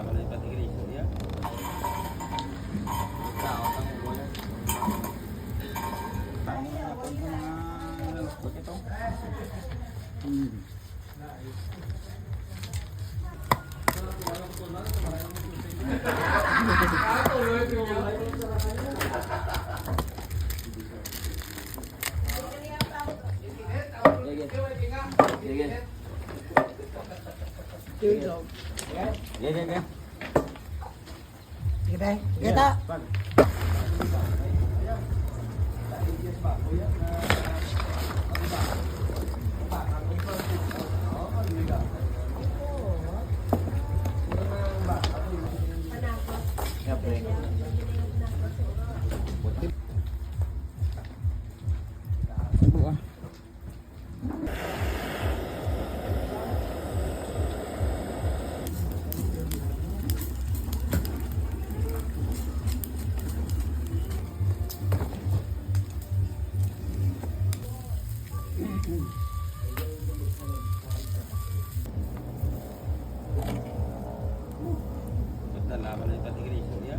laban na yung patigriso niya. Tao ng ulo yan. Paano na ako mga lalakot ito? Sige. Sige, Bay. Kita. Basta laban na yung patigriso niya.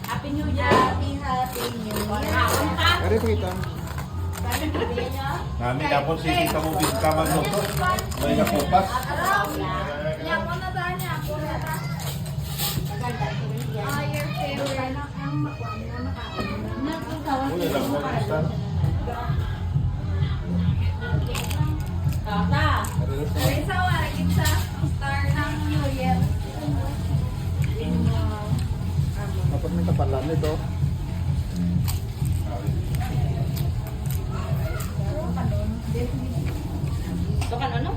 Happy New Year! Happy New Year! Ari kita. Nami kapon si Tita mo binta magluto. May nakupas. Yang mana tanya aku nata? Oh, your favorite. Ulo lang mo gusto. Tata. Risa wala kita star ng New Year. Dapat minta palan ito. Ito kan ano?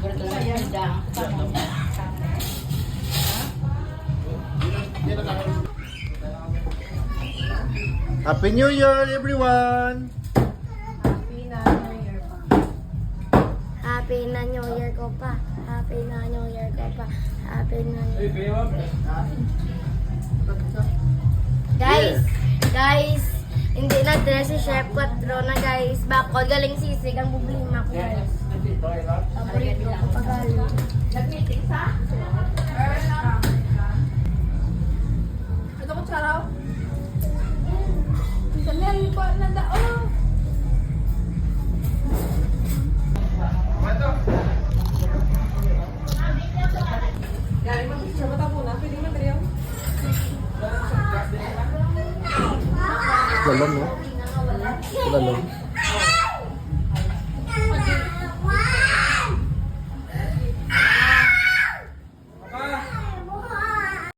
Berarti saya sedang. Happy New Year, everyone! Happy na New Year ko pa. Happy na New Year ko pa. Happy na New Year. Guys, hindi na dress si Chef 4 na guys. Bakod, galing sisig ang problema ko guys. Paborito ko pagalo. Nag-meeting sa? Ito ko charaw. Sanay pa na daon. Gari mo siya mata muna, pwede material. Dalam, no? Dalam.